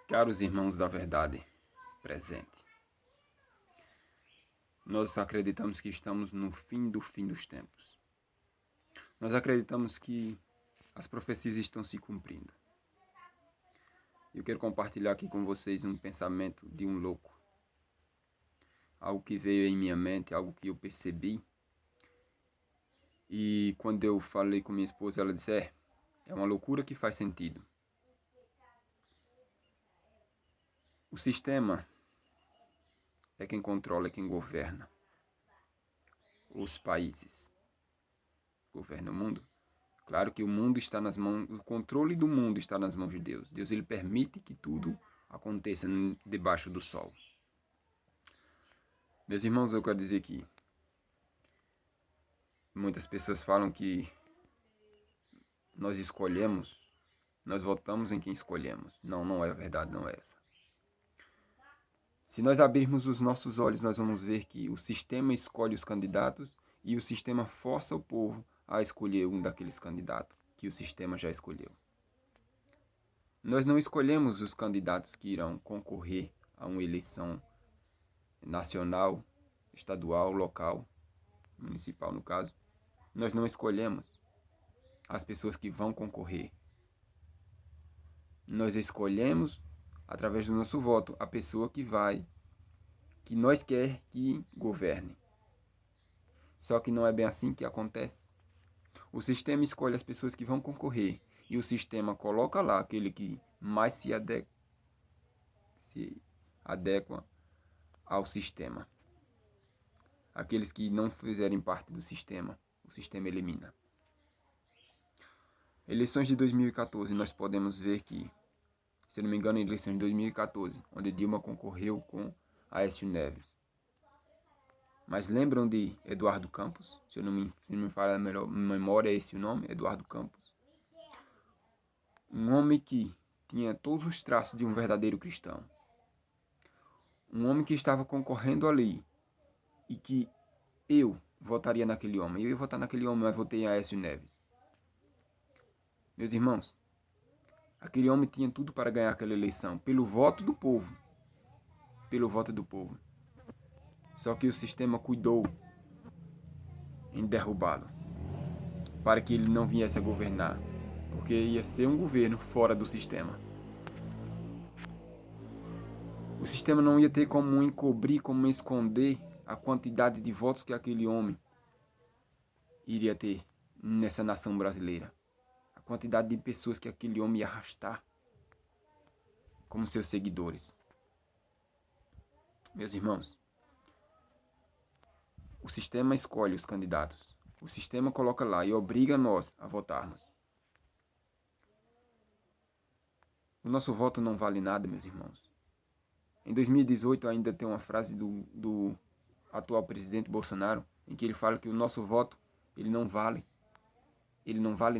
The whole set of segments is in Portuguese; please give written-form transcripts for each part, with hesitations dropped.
Caros irmãos da verdade presente, nós acreditamos que estamos no fim dos tempos. Nós acreditamos que as profecias estão se cumprindo. Eu quero compartilhar aqui com vocês um pensamento de um louco. Algo que veio em minha mente, algo que eu percebi. E quando eu falei com minha esposa, ela disse, é uma loucura que faz sentido. O sistema é quem controla, é quem governa os países. Governa o mundo. Claro que o mundo está nas mãos, o controle do mundo está nas mãos de Deus. Deus ele permite que tudo aconteça debaixo do sol. Meus irmãos, eu quero dizer que muitas pessoas falam que nós escolhemos, nós votamos em quem escolhemos. Não, não é verdade, não é essa. Se nós abrirmos os nossos olhos, nós vamos ver que o sistema escolhe os candidatos e o sistema força o povo a escolher um daqueles candidatos que o sistema já escolheu. Nós não escolhemos os candidatos que irão concorrer a uma eleição nacional, estadual, local, municipal no caso. Nós não escolhemos as pessoas que vão concorrer. Nós escolhemos, através do nosso voto, a pessoa que nós quer que governe. Só que não é bem assim que acontece. O sistema escolhe as pessoas que vão concorrer e o sistema coloca lá aquele que mais se adequa ao sistema. Aqueles que não fizerem parte do sistema, o sistema elimina. Eleições de 2014, nós podemos ver que, se não me engano, eleições de 2014, onde Dilma concorreu com Aécio Neves. Mas lembram de Eduardo Campos? Se não me falha a memória, é esse o nome, Eduardo Campos. Um homem que tinha todos os traços de um verdadeiro cristão. Um homem que estava concorrendo ali e que eu votaria naquele homem. Eu ia votar naquele homem, mas votei em Aécio Neves. Meus irmãos, aquele homem tinha tudo para ganhar aquela eleição, pelo voto do povo. Pelo voto do povo. Só que o sistema cuidou em derrubá-lo, para que ele não viesse a governar, porque ia ser um governo fora do sistema. O sistema não ia ter como encobrir, como esconder a quantidade de votos que aquele homem iria ter nessa nação brasileira. A quantidade de pessoas que aquele homem ia arrastar como seus seguidores. Meus irmãos, o sistema escolhe os candidatos. O sistema coloca lá e obriga nós a votarmos. O nosso voto não vale nada, meus irmãos. Em 2018 ainda tem uma frase do atual presidente Bolsonaro, em que ele fala que o nosso voto, ele não vale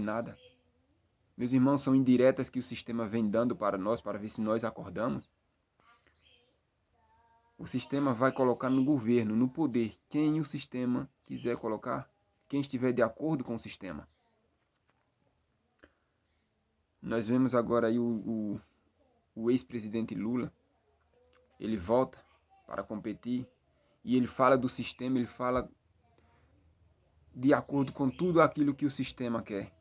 nada. Meus irmãos, são indiretas que o sistema vem dando para nós, para ver se nós acordamos. O sistema vai colocar no governo, no poder, quem o sistema quiser colocar, quem estiver de acordo com o sistema. Nós vemos agora aí o ex-presidente Lula, ele volta para competir e ele fala do sistema, ele fala de acordo com tudo aquilo que o sistema quer.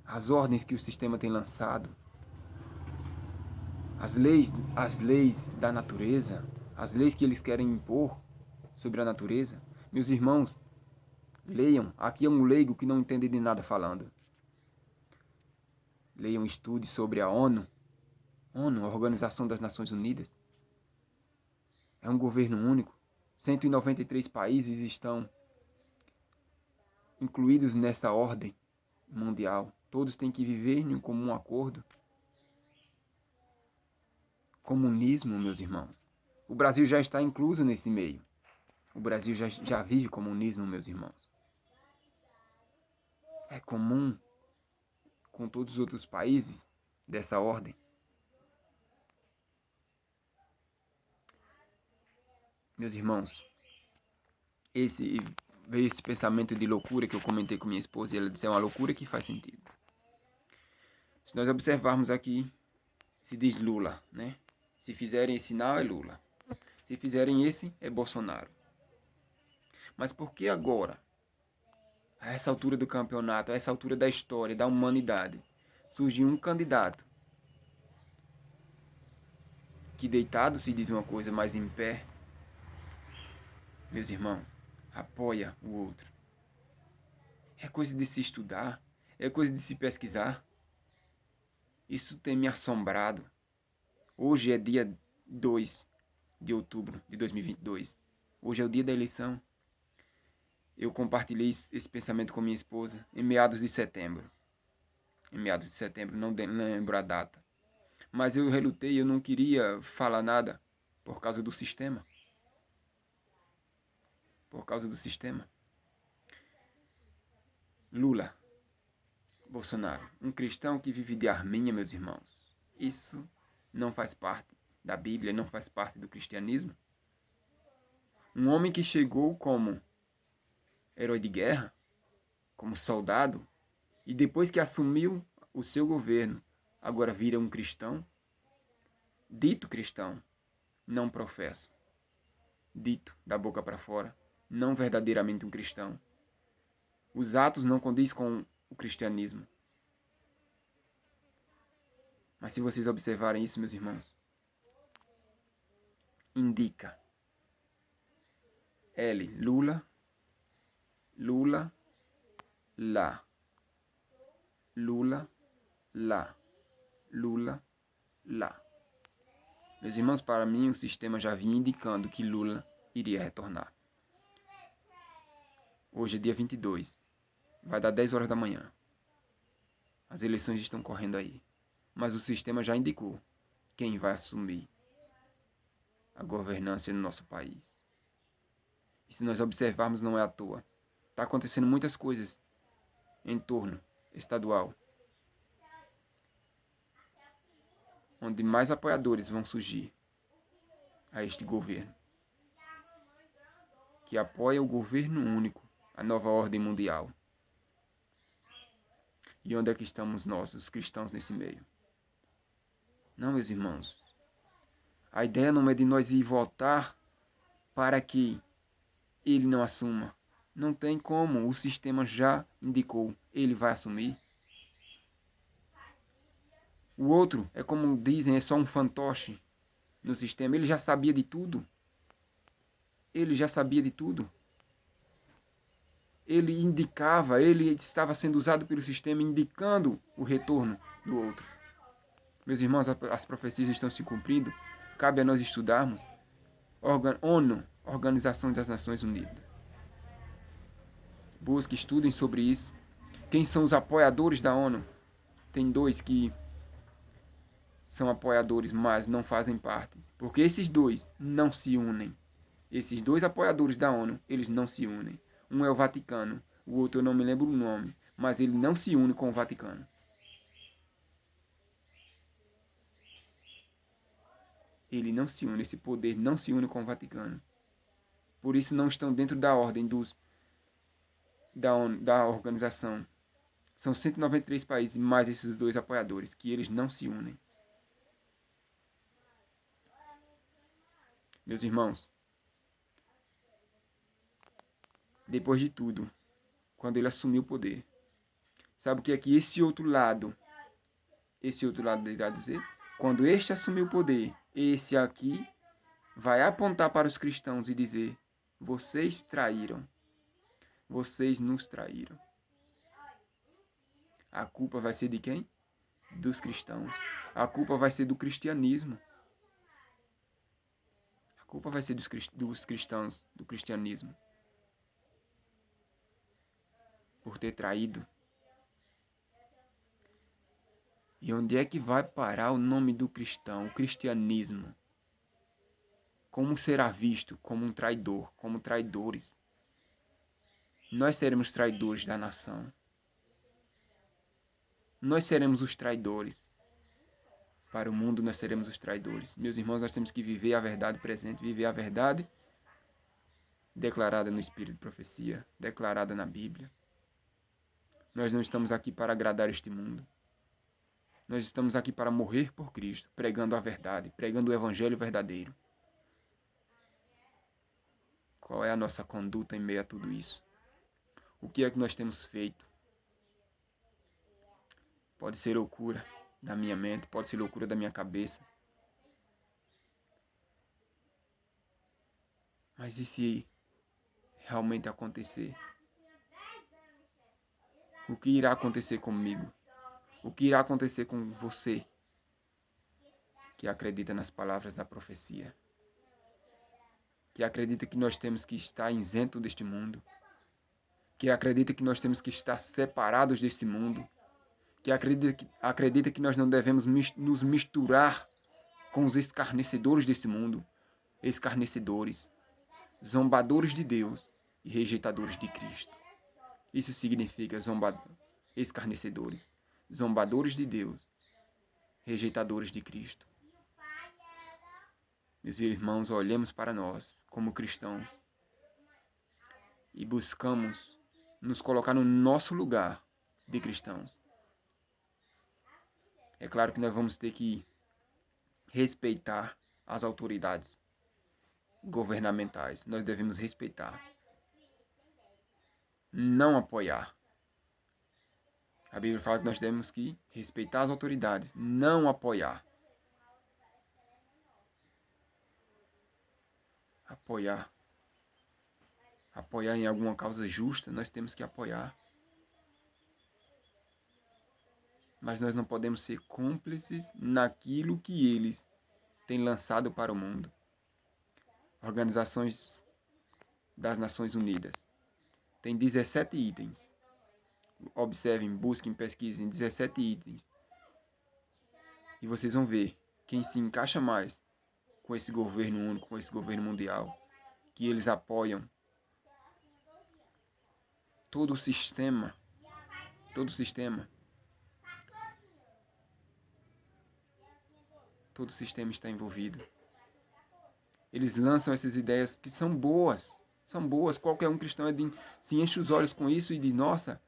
As ordens que o sistema tem lançado, as leis da natureza, as leis que eles querem impor sobre a natureza. Meus irmãos, leiam. Aqui é um leigo que não entende de nada falando. Leiam, estude sobre a ONU, a Organização das Nações Unidas. É um governo único. 193 países estão incluídos nessa ordem mundial. Todos têm que viver em um comum acordo. Comunismo, meus irmãos. O Brasil já está incluso nesse meio. O Brasil já vive comunismo, meus irmãos. É comum com todos os outros países dessa ordem. Meus irmãos, veio esse pensamento de loucura que eu comentei com minha esposa e ela disse, é uma loucura que faz sentido. Se nós observarmos aqui, se diz Lula, né? Se fizerem esse sinal, é Lula. Se fizerem esse, é Bolsonaro. Mas por que agora, a essa altura do campeonato, a essa altura da história, da humanidade, surgiu um candidato que deitado se diz uma coisa, mas em pé, meus irmãos, apoia o outro? É coisa de se estudar, é coisa de se pesquisar. Isso tem me assombrado. Hoje é dia 2 de outubro de 2022. Hoje é o dia da eleição. Eu compartilhei esse pensamento com minha esposa em meados de setembro. Em meados de setembro, não lembro a data. Mas eu relutei, eu não queria falar nada por causa do sistema. Por causa do sistema. Lula, Bolsonaro, um cristão que vive de arminha, meus irmãos. Isso não faz parte da Bíblia, não faz parte do cristianismo. Um homem que chegou como herói de guerra, como soldado, e depois que assumiu o seu governo, agora vira um cristão, dito cristão, não professo, dito da boca para fora, não verdadeiramente um cristão. Os atos não condiz com o cristianismo. Mas se vocês observarem isso, meus irmãos, indica L, Lula, Lula, lá. Lula, lá. Lula, lá. Meus irmãos, para mim o sistema já vinha indicando que Lula iria retornar. Hoje é dia 22. Vai dar 10 horas da manhã. As eleições estão correndo aí. Mas o sistema já indicou quem vai assumir a governança no nosso país. E se nós observarmos, não é à toa. Está acontecendo muitas coisas em torno estadual, onde mais apoiadores vão surgir a este governo, que apoia o governo único, a nova ordem mundial. E onde é que estamos nós, os cristãos, nesse meio? Não, meus irmãos. A ideia não é de nós ir votar para que ele não assuma. Não tem como, o sistema já indicou, ele vai assumir. O outro é como dizem, é só um fantoche no sistema. Ele já sabia de tudo. Ele já sabia de tudo. Ele indicava, ele estava sendo usado pelo sistema indicando o retorno do outro. Meus irmãos, as profecias estão se cumprindo. Cabe a nós estudarmos. ONU, Organização das Nações Unidas. Busque, estudem sobre isso. Quem são os apoiadores da ONU? Tem dois que são apoiadores, mas não fazem parte. Porque esses dois não se unem. Esses dois apoiadores da ONU, eles não se unem. Um é o Vaticano, o outro eu não me lembro o nome, mas ele não se une com o Vaticano. Ele não se une, esse poder não se une com o Vaticano. Por isso não estão dentro da ordem da organização. São 193 países, mais esses dois apoiadores, que eles não se unem. Meus irmãos, depois de tudo, quando ele assumiu o poder, sabe o que é que esse outro lado irá dizer? Quando este assumir o poder, esse aqui vai apontar para os cristãos e dizer: vocês traíram, vocês nos traíram. A culpa vai ser de quem? Dos cristãos. A culpa vai ser do cristianismo. A culpa vai ser dos cristãos, do cristianismo, por ter traído. E onde é que vai parar o nome do cristão, o cristianismo? Como será visto como um traidor, como traidores? Nós seremos traidores da nação. Nós seremos os traidores. Para o mundo nós seremos os traidores. Meus irmãos, nós temos que viver a verdade presente, viver a verdade declarada no Espírito de Profecia, declarada na Bíblia. Nós não estamos aqui para agradar este mundo. Nós estamos aqui para morrer por Cristo, pregando a verdade, pregando o evangelho verdadeiro. Qual é a nossa conduta em meio a tudo isso? O que é que nós temos feito? Pode ser loucura da minha mente, pode ser loucura da minha cabeça. Mas e se realmente acontecer? O que irá acontecer comigo? O que irá acontecer com você que acredita nas palavras da profecia? Que acredita que nós temos que estar isento deste mundo? Que acredita que nós temos que estar separados deste mundo? Que acredita que nós não devemos nos misturar com os escarnecedores deste mundo? Escarnecedores, zombadores de Deus e rejeitadores de Cristo. Isso significa escarnecedores, zombadores de Deus, rejeitadores de Cristo. Meus irmãos, olhemos para nós como cristãos e buscamos nos colocar no nosso lugar de cristãos. É claro que nós vamos ter que respeitar as autoridades governamentais. Nós devemos respeitar, não apoiar. A Bíblia fala que nós temos que respeitar as autoridades, não apoiar. Apoiar em alguma causa justa, nós temos que apoiar. Mas nós não podemos ser cúmplices naquilo que eles têm lançado para o mundo. Organizações das Nações Unidas tem 17 itens. Observem, busquem, pesquisem 17 itens. E vocês vão ver quem se encaixa mais com esse governo único, com esse governo mundial, que eles apoiam todo o sistema, todo o sistema está envolvido. Eles lançam essas ideias que são boas, qualquer um cristão se enche os olhos com isso e diz, nossa,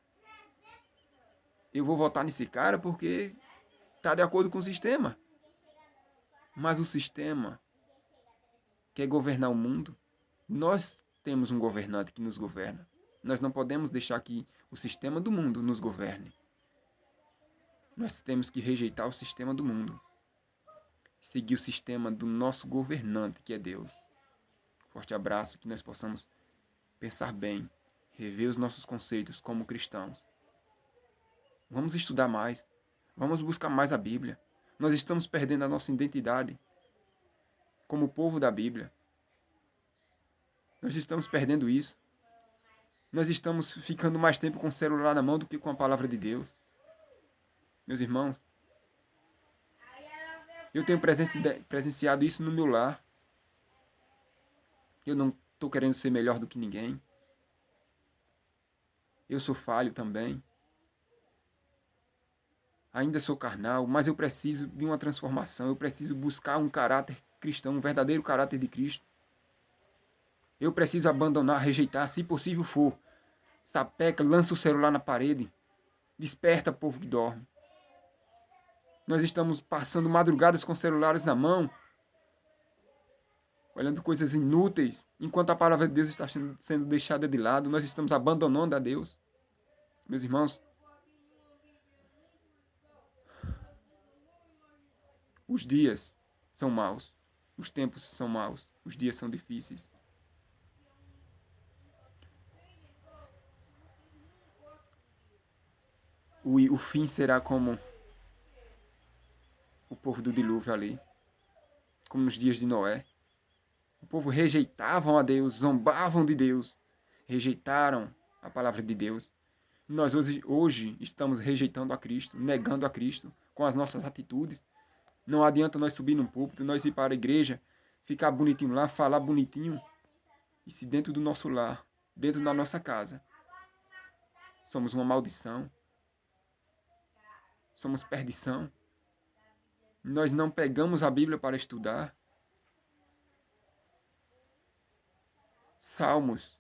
eu vou votar nesse cara porque está de acordo com o sistema. Mas o sistema quer governar o mundo. Nós temos um governante que nos governa. Nós não podemos deixar que o sistema do mundo nos governe. Nós temos que rejeitar o sistema do mundo. Seguir o sistema do nosso governante, que é Deus. Forte abraço, que nós possamos pensar bem, rever os nossos conceitos como cristãos. Vamos estudar mais. Vamos buscar mais a Bíblia. Nós estamos perdendo a nossa identidade como povo da Bíblia. Nós estamos perdendo isso. Nós estamos ficando mais tempo com o celular na mão do que com a palavra de Deus. Meus irmãos, eu tenho presenciado isso no meu lar. Eu não estou querendo ser melhor do que ninguém. Eu sou falho também. Ainda sou carnal, mas eu preciso de uma transformação. Eu preciso buscar um caráter cristão, um verdadeiro caráter de Cristo. Eu preciso abandonar, rejeitar, se possível for. Sapeca, lança o celular na parede. Desperta, povo que dorme. Nós estamos passando madrugadas com celulares na mão, olhando coisas inúteis, enquanto a palavra de Deus está sendo deixada de lado. Nós estamos abandonando a Deus. Meus irmãos, os dias são maus, os tempos são maus, os dias são difíceis. O fim será como o povo do dilúvio ali, como nos dias de Noé. O povo rejeitavam a Deus, zombavam de Deus, rejeitaram a palavra de Deus. Nós hoje estamos rejeitando a Cristo, negando a Cristo com as nossas atitudes. Não adianta nós subir num púlpito, nós ir para a igreja, ficar bonitinho lá, falar bonitinho. E se dentro do nosso lar, dentro da nossa casa, somos uma maldição, somos perdição, nós não pegamos a Bíblia para estudar. Salmos,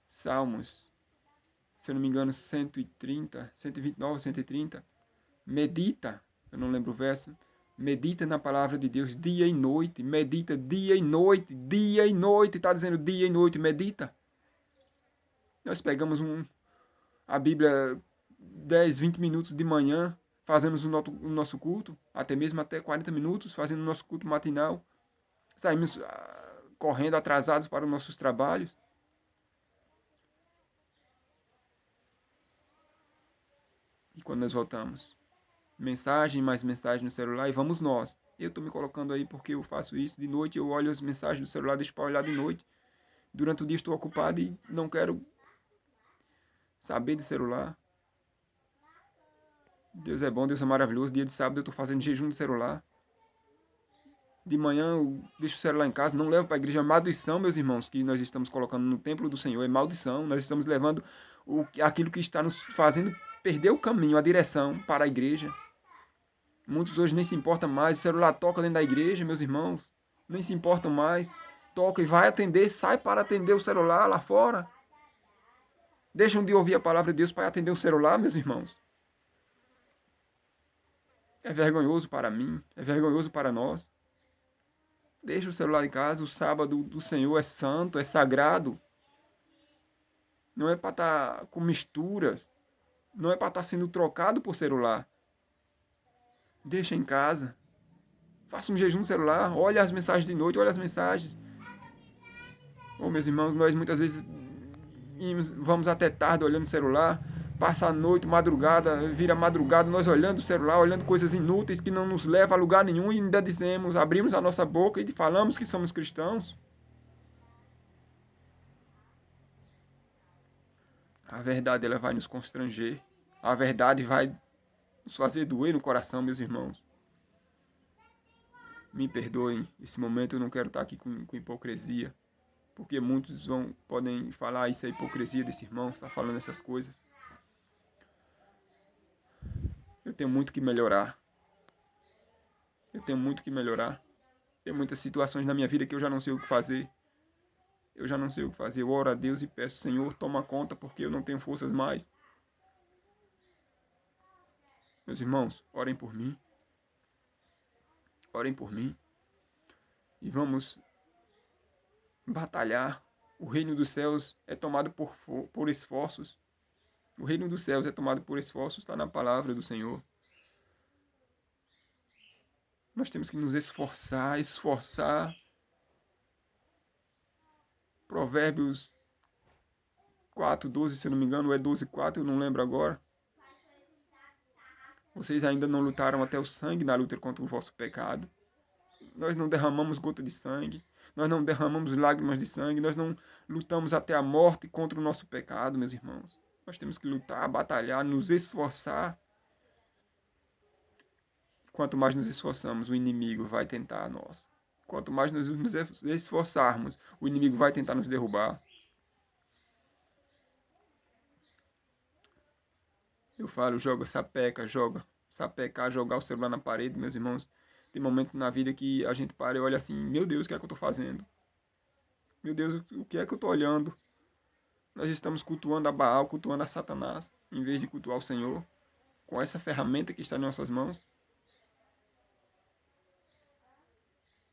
se eu não me engano, 130, 129, 130, Medita, eu não lembro o verso, medita na palavra de Deus dia e noite, medita dia e noite, está dizendo dia e noite, medita. Nós pegamos a Bíblia 10, 20 minutos de manhã, fazemos o nosso culto, até 40 minutos, fazendo o nosso culto matinal. Saímos correndo atrasados para os nossos trabalhos. E quando nós voltamos, mensagem, mais mensagem no celular, e vamos nós. Eu estou me colocando aí porque eu faço isso. De noite eu olho as mensagens do celular, deixo para olhar de noite. Durante o dia estou ocupado e não quero saber de celular. Deus é bom, Deus é maravilhoso. Dia de sábado eu estou fazendo jejum de celular. De manhã eu deixo o celular em casa, não levo para a igreja. É maldição, meus irmãos, que nós estamos colocando no templo do Senhor. É maldição. Nós estamos levando aquilo que está nos fazendo perder o caminho, a direção para a igreja. Muitos hoje nem se importam mais. O celular toca dentro da igreja, meus irmãos. Nem se importam mais. Toca e vai atender, sai para atender o celular lá fora. Deixam de ouvir a palavra de Deus para atender o celular, meus irmãos. É vergonhoso para mim, é vergonhoso para nós. Deixa o celular em casa, o sábado do Senhor é santo, é sagrado. Não é para estar com misturas. Não é para estar sendo trocado por celular. Deixa em casa. Faça um jejum no celular, olha as mensagens de noite, olha as mensagens. Oh, meus irmãos, nós muitas vezes vamos até tarde olhando o celular, passa a noite, madrugada, vira madrugada, nós olhando o celular, olhando coisas inúteis que não nos levam a lugar nenhum e ainda dizemos, abrimos a nossa boca e falamos que somos cristãos. A verdade, ela vai nos constranger. A verdade vai nos fazer doer no coração, meus irmãos. Me perdoem, esse momento eu não quero estar aqui com hipocrisia. Porque muitos podem falar, isso é hipocrisia desse irmão, está falando essas coisas. Eu tenho muito que melhorar. Eu tenho muito que melhorar. Tem muitas situações na minha vida que eu já não sei o que fazer. Eu já não sei o que fazer. Eu oro a Deus e peço, Senhor, toma conta, porque eu não tenho forças mais. Meus irmãos, orem por mim. Orem por mim. E vamos batalhar. O reino dos céus é tomado por esforços. O reino dos céus é tomado por esforços, está na palavra do Senhor. Nós temos que nos esforçar. Provérbios 4:12, se eu não me engano, é 12:4, eu não lembro agora. Vocês ainda não lutaram até o sangue na luta contra o vosso pecado. Nós não derramamos gota de sangue. Nós não derramamos lágrimas de sangue. Nós não lutamos até a morte contra o nosso pecado, meus irmãos. Nós temos que lutar, batalhar, nos esforçar. Quanto mais nos esforçamos, o inimigo vai tentar a nós. Quanto mais nos esforçarmos, o inimigo vai tentar nos derrubar. Eu falo, joga sapeca, joga. Sapecar, jogar o celular na parede, meus irmãos. Tem momentos na vida que a gente para e olha assim, meu Deus, o que é que eu estou fazendo? Meu Deus, o que é que eu estou olhando? Nós estamos cultuando a Baal, cultuando a Satanás, em vez de cultuar o Senhor, com essa ferramenta que está em nossas mãos.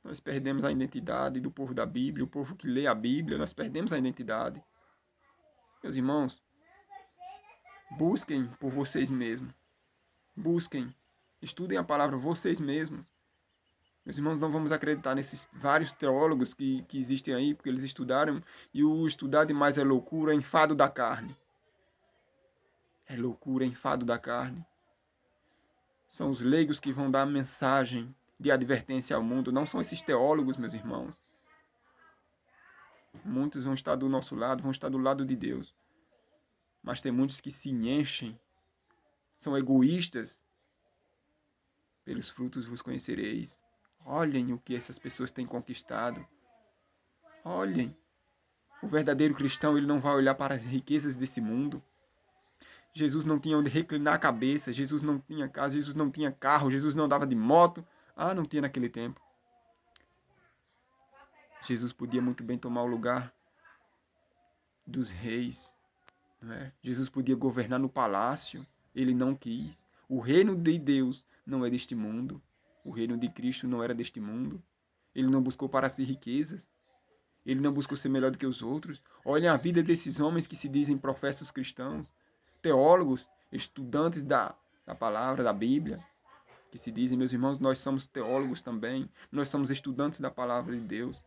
Nós perdemos a identidade do povo da Bíblia, o povo que lê a Bíblia, nós perdemos a identidade. Meus irmãos, busquem por vocês mesmos. Busquem, estudem a palavra vocês mesmos. Meus irmãos, não vamos acreditar nesses vários teólogos que existem aí, porque eles estudaram, e o estudar demais é loucura, é enfado da carne. É loucura, é enfado da carne. São os leigos que vão dar a mensagem de advertência ao mundo, não são esses teólogos, meus irmãos. Muitos vão estar do nosso lado, vão estar do lado de Deus. Mas tem muitos que se enchem, são egoístas. Pelos frutos vos conhecereis. Olhem o que essas pessoas têm conquistado. Olhem. O verdadeiro cristão, ele não vai olhar para as riquezas desse mundo. Jesus não tinha onde reclinar a cabeça. Jesus não tinha casa. Jesus não tinha carro. Jesus não andava de moto. Ah, não tinha naquele tempo. Jesus podia muito bem tomar o lugar dos reis. Não é? Jesus podia governar no palácio. Ele não quis. O reino de Deus não é deste mundo. O reino de Cristo não era deste mundo. Ele não buscou para si riquezas. Ele não buscou ser melhor do que os outros. Olhem a vida desses homens que se dizem professos cristãos, teólogos, estudantes da palavra, da Bíblia, que se dizem, meus irmãos, nós somos teólogos também. Nós somos estudantes da palavra de Deus.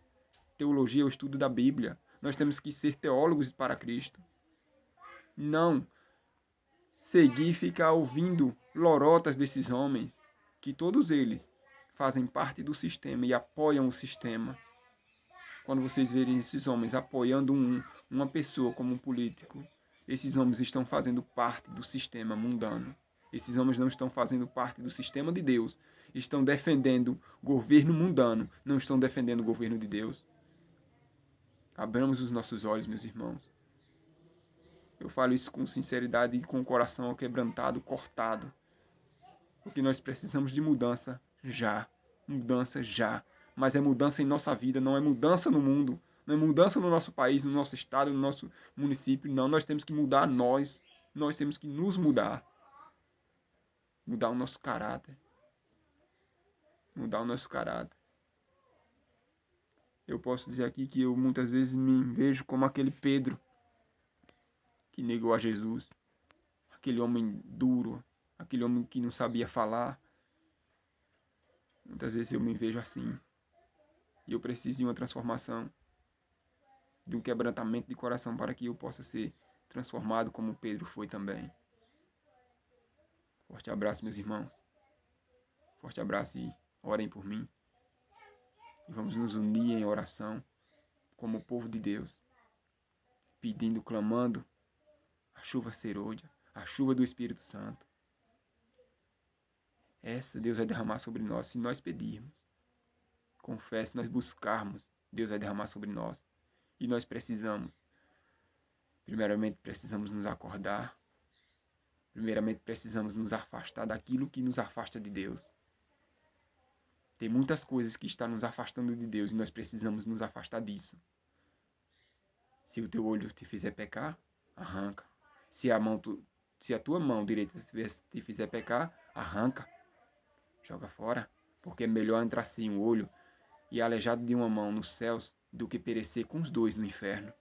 Teologia é o estudo da Bíblia. Nós temos que ser teólogos para Cristo. Não seguir e ficar ouvindo lorotas desses homens, que todos eles fazem parte do sistema e apoiam o sistema. Quando vocês verem esses homens apoiando uma pessoa como um político, esses homens estão fazendo parte do sistema mundano. Esses homens não estão fazendo parte do sistema de Deus. Estão defendendo o governo mundano, não estão defendendo o governo de Deus. Abramos os nossos olhos, meus irmãos. Eu falo isso com sinceridade e com o coração quebrantado, cortado. Porque nós precisamos de mudança já. Mudança já. Mas é mudança em nossa vida, não é mudança no mundo. Não é mudança no nosso país, no nosso estado, no nosso município. Não, nós temos que mudar nós. Nós temos que nos mudar. Mudar o nosso caráter. Mudar o nosso caráter. Eu posso dizer aqui que eu muitas vezes me vejo como aquele Pedro que negou a Jesus. Aquele homem duro, aquele homem que não sabia falar. Muitas vezes eu me vejo assim. E eu preciso de uma transformação, de um quebrantamento de coração para que eu possa ser transformado como Pedro foi também. Forte abraço, meus irmãos. Forte abraço e orem por mim. E vamos nos unir em oração como povo de Deus, pedindo, clamando a chuva serôdia, a chuva do Espírito Santo. Essa Deus vai derramar sobre nós se nós pedirmos. Com fé, se nós buscarmos, Deus vai derramar sobre nós. E nós precisamos. Primeiramente, precisamos nos acordar. Primeiramente, precisamos nos afastar daquilo que nos afasta de Deus. Tem muitas coisas que estão nos afastando de Deus e nós precisamos nos afastar disso. Se o teu olho te fizer pecar, arranca. Se a tua mão direita te fizer pecar, arranca. Joga fora. Porque é melhor entrar sem um olho e aleijado de uma mão nos céus do que perecer com os dois no inferno.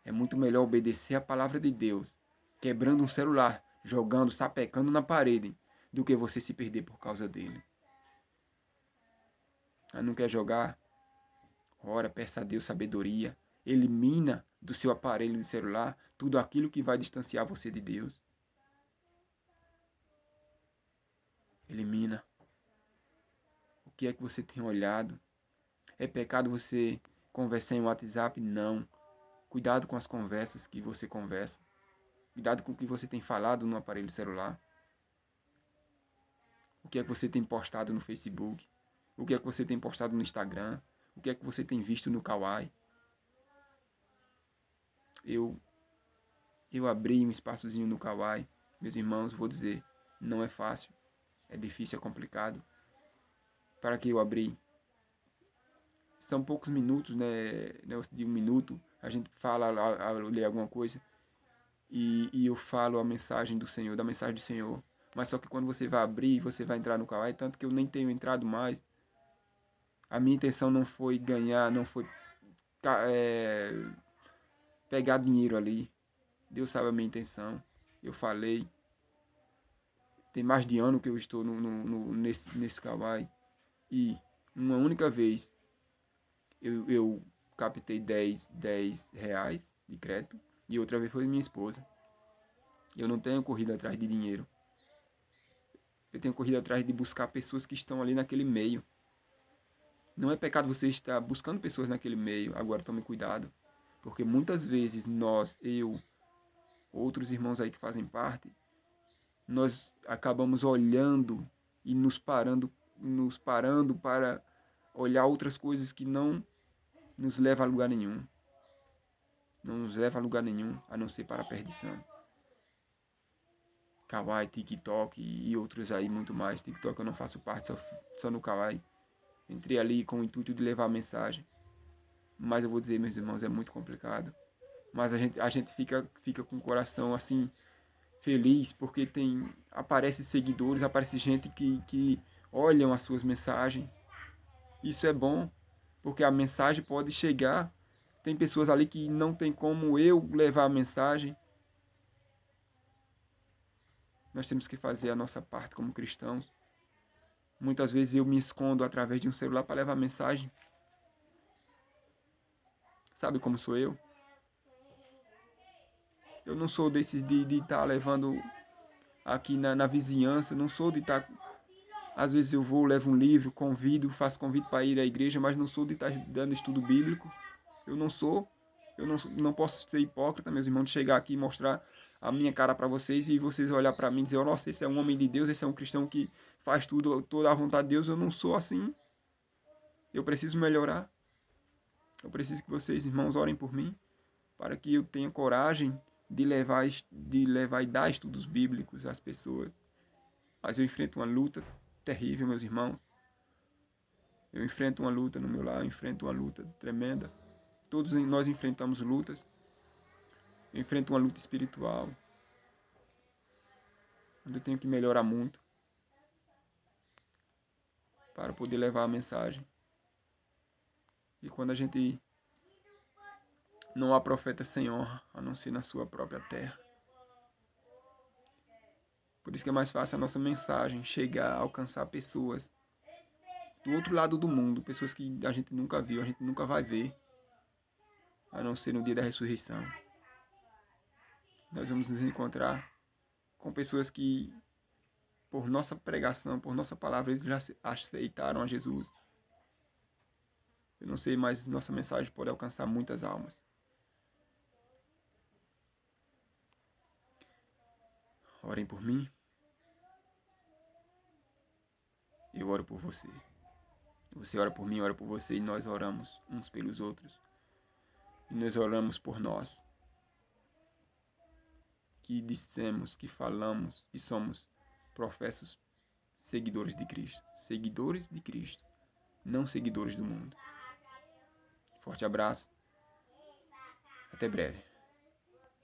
É muito melhor obedecer a palavra de Deus, quebrando um celular, jogando, sapecando na parede, do que você se perder por causa dele. Não quer jogar? Ora, peça a Deus sabedoria. Elimina do seu aparelho de celular tudo aquilo que vai distanciar você de Deus. Elimina. O que é que você tem olhado? É pecado você conversar em WhatsApp? Não. Cuidado com as conversas que você conversa. Cuidado com o que você tem falado no aparelho celular. O que é que você tem postado no Facebook? O que é que você tem postado no Instagram? O que é que você tem visto no Kawaii? Eu abri um espaçozinho no Kawaii. Meus irmãos, vou dizer, não é fácil. É difícil, é complicado. Para que eu abri? São poucos minutos, né? De um minuto, a gente fala, lê alguma coisa. E eu falo a mensagem do Senhor, da mensagem do Senhor. Mas só que quando você vai abrir, você vai entrar no Kawaii, tanto que eu nem tenho entrado mais. A minha intenção não foi ganhar, não foi pegar dinheiro ali. Deus sabe a minha intenção. Eu falei. Tem mais de ano que eu estou nesse Kawaii. E uma única vez eu captei 10 reais de crédito. E outra vez foi minha esposa. Eu não tenho corrido atrás de dinheiro. Eu tenho corrido atrás de buscar pessoas que estão ali naquele meio. Não é pecado você estar buscando pessoas naquele meio. Agora tome cuidado. Porque muitas vezes nós, outros irmãos aí que fazem parte, nós acabamos olhando e nos parando para olhar outras coisas que não nos levam a lugar nenhum. Não nos leva a lugar nenhum, a não ser para a perdição. Kawaii, TikTok e outros aí muito mais. TikTok eu não faço parte, só no Kawaii. Entrei ali com o intuito de levar a mensagem. Mas eu vou dizer, meus irmãos, é muito complicado. Mas a gente fica com o coração assim, feliz porque aparece seguidores, aparece gente que olham as suas mensagens. Isso é bom, porque a mensagem pode chegar. Tem pessoas ali que não tem como eu levar a mensagem. Nós temos que fazer a nossa parte como cristãos. Muitas vezes eu me escondo através de um celular para levar a mensagem. Sabe como sou eu? Eu não sou desses de estar levando aqui na vizinhança, não sou de estar. Às vezes eu vou, levo um livro, convido, faço convite para ir à igreja, mas não sou de estar dando estudo bíblico. Eu não sou. Eu não posso ser hipócrita, meus irmãos, de chegar aqui e mostrar a minha cara para vocês e vocês olhar para mim e dizer, oh, nossa, esse é um homem de Deus, esse é um cristão que faz tudo, toda a vontade de Deus. Eu não sou assim. Eu preciso melhorar. Eu preciso que vocês, irmãos, orem por mim, para que eu tenha coragem de levar e dar estudos bíblicos às pessoas. Mas eu enfrento uma luta terrível, meus irmãos. Eu enfrento uma luta no meu lar, eu enfrento uma luta tremenda. Todos nós enfrentamos lutas. Eu enfrento uma luta espiritual, onde eu tenho que melhorar muito para poder levar a mensagem. E quando a gente não há profeta sem honra, a não ser na sua própria terra. Por isso que é mais fácil a nossa mensagem chegar, alcançar pessoas do outro lado do mundo, pessoas que a gente nunca viu, a gente nunca vai ver, a não ser no dia da ressurreição. Nós vamos nos encontrar com pessoas que, por nossa pregação, por nossa palavra, eles já aceitaram a Jesus. Eu não sei, mas nossa mensagem pode alcançar muitas almas. Orem por mim. Eu oro por você. Você ora por mim, ora por você, e nós oramos uns pelos outros. E nós oramos por nós. Que dissemos, que falamos, que somos professos seguidores de Cristo. Seguidores de Cristo, não seguidores do mundo. Forte abraço. Até breve.